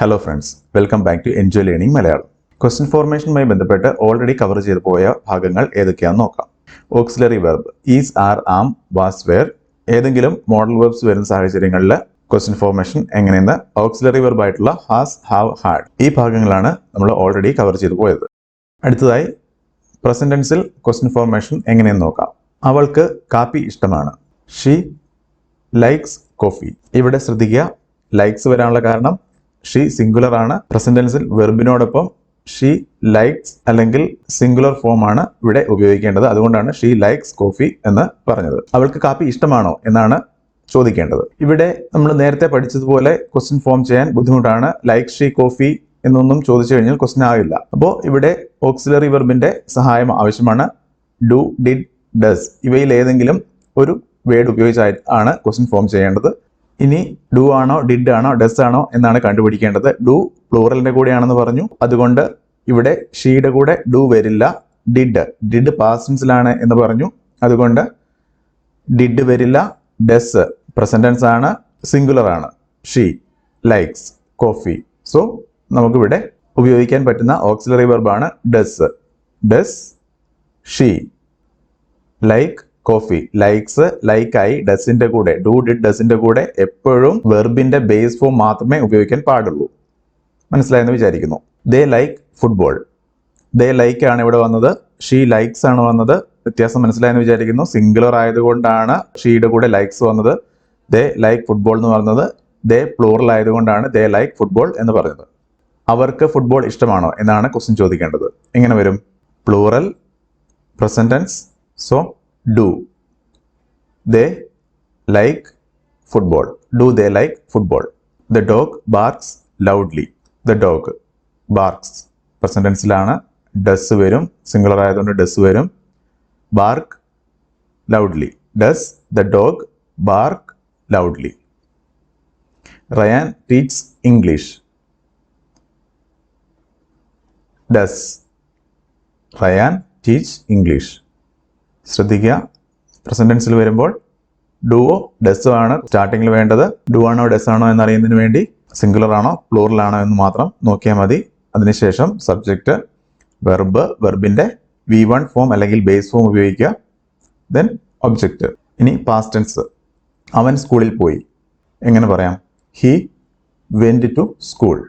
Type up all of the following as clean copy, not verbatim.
Hello friends, welcome back to enjoy learning Malayalam. Question ഫോർമേഷനുമായി ബന്ധപ്പെട്ട് already cover ചെയ്തു പോയ ഭാഗങ്ങൾ ഏതൊക്കെയാണെന്ന് നോക്കാം. Auxiliary verb is, are, am, was, were. ഏതെങ്കിലും മോഡൽ വെർബ്സ് വരുന്ന സാഹചര്യങ്ങളിൽ ക്വസ്റ്റ്യൻ ഫോർമേഷൻ എങ്ങനെയെന്ന് ഓക്സിലറി വെർബ് ആയിട്ടുള്ള ഹാസ്, ഹാവ്, ഹാഡ് ഈ ഭാഗങ്ങളാണ് നമ്മൾ ഓൾറെഡി കവർ ചെയ്തു പോയത്. അടുത്തതായി പ്രസന്റ് ടെൻസിൽ ക്വസ്റ്റ്യൻ ഫോർമേഷൻ എങ്ങനെയെന്ന് നോക്കാം. അവൾക്ക് കാപ്പി ഇഷ്ടമാണ്. She likes coffee. ഇവിടെ ശ്രദ്ധിക്കുക, ലൈക്സ് വരാനുള്ള കാരണം ഷീ സിംഗുലർ ആണ്. പ്രസന്റ് ടെൻസിൽ വെർബിനോടൊപ്പം ഷീ ലൈക്സ് അല്ലെങ്കിൽ സിംഗുലർ ഫോം ആണ് ഇവിടെ ഉപയോഗിക്കേണ്ടത്. അതുകൊണ്ടാണ് ഷീ ലൈക്സ് കോഫി എന്ന് പറഞ്ഞത്. അവൾക്ക് കാപ്പി ഇഷ്ടമാണോ എന്നാണ് ചോദിക്കേണ്ടത്. ഇവിടെ നമ്മൾ നേരത്തെ പഠിച്ചതുപോലെ ക്വസ്റ്റ്യൻ ഫോം ചെയ്യാൻ ബുദ്ധിമുട്ടാണ്. ലൈക്ക് ഷീ കോഫി എന്നൊന്നും ചോദിച്ചു കഴിഞ്ഞാൽ ക്വസ്റ്റ്യൻ ആകില്ല. അപ്പോൾ ഇവിടെ ഓക്സിലറി വെർബിന്റെ സഹായം ആവശ്യമാണ്. ഡു, ഡിഡ്, ഡസ് ഇവയിൽ ഏതെങ്കിലും ഒരു വേർഡ് ഉപയോഗിച്ചാണ് ക്വസ്റ്റ്യൻ ഫോം ചെയ്യേണ്ടത്. ഇനി ഡു ആണോ, ഡിഡ് ആണോ, ഡസ് ആണോ എന്നാണ് കണ്ടുപിടിക്കേണ്ടത്. ഡു പ്ലൂറലിന്റെ കൂടെയാണെന്ന് പറഞ്ഞു, അതുകൊണ്ട് ഇവിടെ ഷീയുടെ കൂടെ ഡു വരില്ല. ഡിഡ് പാസ്റ്റ് ടെൻസിലാണ് എന്ന് പറഞ്ഞു, അതുകൊണ്ട് ഡിഡ് വരില്ല. ഡസ് പ്രസന്റ് ടെൻസ് ആണ്, സിംഗുലർ ആണ്. She likes coffee. സോ നമുക്കിവിടെ ഉപയോഗിക്കാൻ പറ്റുന്ന ഓക്സിലറി വെർബാണ് does. Does she like coffee. Likes ലൈക്കായി ഡസിന്റെ കൂടെ, ഡു, ഡിഡ്, ഡസിന്റെ കൂടെ എപ്പോഴും വെർബിന്റെ ബേസ് ഫോം മാത്രമേ ഉപയോഗിക്കാൻ പാടുള്ളൂ. മനസ്സിലായെന്ന് വിചാരിക്കുന്നു. ദേ ലൈക്ക് ഫുട്ബോൾ. ദേ ലൈക്ക് ആണ് ഇവിടെ വന്നത്, ഷീ ലൈക്സ് ആണ് വന്നത്. വ്യത്യാസം മനസ്സിലായെന്ന് വിചാരിക്കുന്നു. സിംഗുലർ ആയതുകൊണ്ടാണ് ഷീയുടെ കൂടെ ലൈക്സ് വന്നത്. ദേ ലൈക്ക് ഫുട്ബോൾ എന്ന് പറഞ്ഞത് ദേ പ്ലൂറൽ ആയതുകൊണ്ടാണ് ദേ ലൈക്ക് ഫുട്ബോൾ എന്ന് പറഞ്ഞത്. അവർക്ക് ഫുട്ബോൾ ഇഷ്ടമാണോ എന്നാണ് ക്വസ്റ്റ്യൻ ചോദിക്കേണ്ടത്. എങ്ങനെ വരും? Plural, present tense, so do. They like football. Do they like football? The dog barks loudly. The dog barks present tense ലാണ്. does വരും, സിംഗുലർ ആയതുകൊണ്ട് does വരും. bark loudly. Does the dog bark loudly? Ryan teaches English. Does Ryan teach English? ശ്രദ്ധിക്കുക, present ടെൻസിൽ വരുമ്പോൾ duo Deso ആണ് സ്റ്റാർട്ടിങ്ങിൽ വേണ്ടത്. Do ആണോ ഡെസ് ആണോ എന്നറിയുന്നതിന് വേണ്ടി സിംഗുലർ ആണോ പ്ലൂറൽ ആണോ എന്ന് മാത്രം നോക്കിയാൽ മതി. അതിനുശേഷം സബ്ജക്റ്റ്, വെർബ്, വെർബിന്റെ V1 ഫോം അല്ലെങ്കിൽ ബേസ് ഫോം ഉപയോഗിക്കുക. Then object. ഇനി പാസ്റ്റ് ടെൻസ്. അവൻ സ്കൂളിൽ പോയി. എങ്ങനെ പറയാം? He went to school.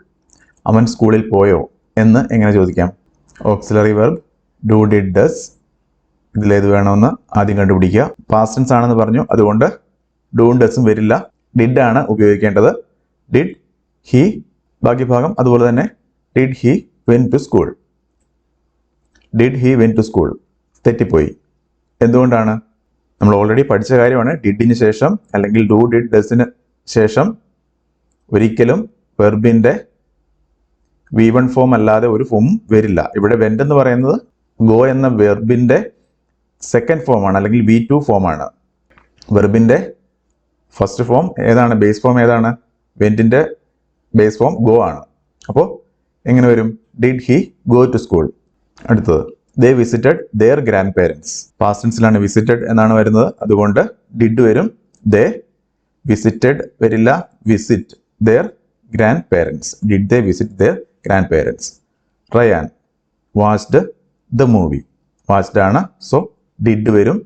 അവൻ സ്കൂളിൽ പോയോ എന്ന് എങ്ങനെ ചോദിക്കാം? Auxiliary verb do, did, does ഇതിലേത് വേണമെന്ന് ആദ്യം കണ്ടുപിടിക്കുക. പാസ്റ്റ് ടെൻസ് ആണെന്ന് പറഞ്ഞു, അതുകൊണ്ട് ഡൂവും ഡസും വരില്ല. ഡിഡ് ആണ് ഉപയോഗിക്കേണ്ടത്. ഡിഡ് ഹി, ബാക്കി ഭാഗം അതുപോലെ തന്നെ. Did he went to school. Did he went to school തെറ്റിപ്പോയി. എന്തുകൊണ്ടാണ്? നമ്മൾ ഓൾറെഡി പഠിച്ച കാര്യമാണ്. ഡിഡിന് ശേഷം അല്ലെങ്കിൽ ഡു, ഡിഡ്, ഡസിന് ശേഷം ഒരിക്കലും വെർബിന്റെ V1 ഫോം അല്ലാതെ ഒരു ഫോം വരില്ല. ഇവിടെ വെന്റ് എന്ന് പറയുന്നത് ഗോ എന്ന വെർബിന്റെ സെക്കൻഡ് ഫോമാണ് അല്ലെങ്കിൽ V2 ഫോമാണ്. വെർബിന്റെ ഫസ്റ്റ് ഫോം ഏതാണ്? ബേസ് ഫോം ഏതാണ്? വെന്റിന്റെ ബേസ് ഫോം ഗോ ആണ്. അപ്പോൾ എങ്ങനെ വരും? Did he go to school. അടുത്തത്, they visited their grandparents. Past ടെൻസിലാണ് വിസിറ്റഡ് എന്നാണ് വരുന്നത്, അതുകൊണ്ട് ഡിഡ് വരും. ദേ വിസിറ്റഡ് വരില്ല, visit their grandparents. Did they visit their grandparents. Ryan watched the movie. Watched ആണ്, സോ ഡിഡ് വരും.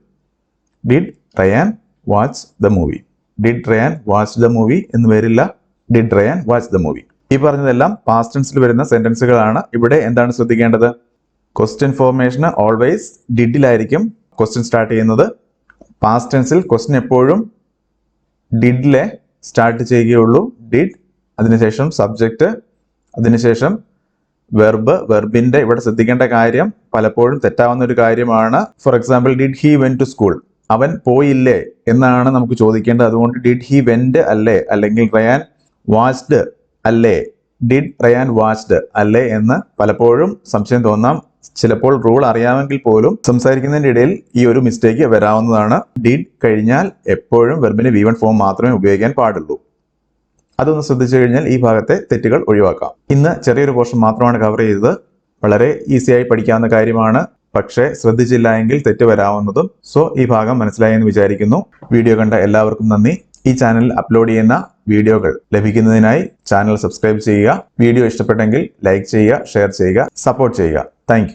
Did Ryan watch the movie. Did Ryan watch the movie എന്ന് വരില്ല. Did Ryan watch the movie. ഈ പറഞ്ഞതെല്ലാം past ടെൻസിൽ വരുന്ന സെന്റൻസുകളാണ്. ഇവിടെ എന്താണ് ശ്രദ്ധിക്കേണ്ടത്? ക്വസ്റ്റ്യൻ ഫോർമേഷന് ഓൾവേസ് ഡിഡിലായിരിക്കും ക്വസ്റ്റ്യൻ സ്റ്റാർട്ട് ചെയ്യുന്നത്. പാസ്റ്റ് ടെൻസിൽ ക്വസ്റ്റ്യൻ എപ്പോഴും ഡിഡിലെ സ്റ്റാർട്ട് ചെയ്യുകയുള്ളൂ. ഡിഡ്, അതിനുശേഷം സബ്ജക്റ്റ്, അതിനുശേഷം വെർബ്. വെർബിന്റെ ഇവിടെ ശ്രദ്ധിക്കേണ്ട കാര്യം പലപ്പോഴും തെറ്റാവുന്ന ഒരു കാര്യമാണ്. For example, did he went to school. അവൻ പോയില്ലേ എന്നാണ് നമുക്ക് ചോദിക്കേണ്ടത്. അതുകൊണ്ട് ഡിഡ് ഹി വെന്റ് അല്ലേ, അല്ലെങ്കിൽ റയാൻ വാച്ച്ഡ് അല്ലേ, ഡിഡ് റയാൻ വാച്ച്ഡ് അല്ലേ എന്ന് പലപ്പോഴും സംശയം തോന്നാം. ചിലപ്പോൾ റൂൾ അറിയാമെങ്കിൽ പോലും സംസാരിക്കുന്നതിന്റെ ഇടയിൽ ഈ ഒരു മിസ്റ്റേക്ക് വരാവുന്നതാണ്. ഡിഡ് കഴിഞ്ഞാൽ എപ്പോഴും വെർബിന് V1 ഫോം മാത്രമേ ഉപയോഗിക്കാൻ പാടുള്ളൂ. അതൊന്ന് ശ്രദ്ധിച്ചു കഴിഞ്ഞാൽ ഈ ഭാഗത്തെ തെറ്റുകൾ ഒഴിവാക്കാം. ഇന്ന് ചെറിയൊരു പോർഷൻ മാത്രമാണ് കവർ ചെയ്തത്. വളരെ ഈസിയായി പഠിക്കാവുന്ന കാര്യമാണ്, പക്ഷേ ശ്രദ്ധിച്ചില്ല എങ്കിൽ തെറ്റ് വരാവുന്നതും. സോ ഈ ഭാഗം മനസ്സിലായെന്ന് വിചാരിക്കുന്നു. വീഡിയോ കണ്ട എല്ലാവർക്കും നന്ദി. ഈ ചാനലിൽ അപ്ലോഡ് ചെയ്യുന്ന വീഡിയോകൾ ലഭിക്കുന്നതിനായി ചാനൽ സബ്സ്ക്രൈബ് ചെയ്യുക. വീഡിയോ ഇഷ്ടപ്പെട്ടെങ്കിൽ ലൈക്ക് ചെയ്യുക, ഷെയർ ചെയ്യുക, സപ്പോർട്ട് ചെയ്യുക. താങ്ക്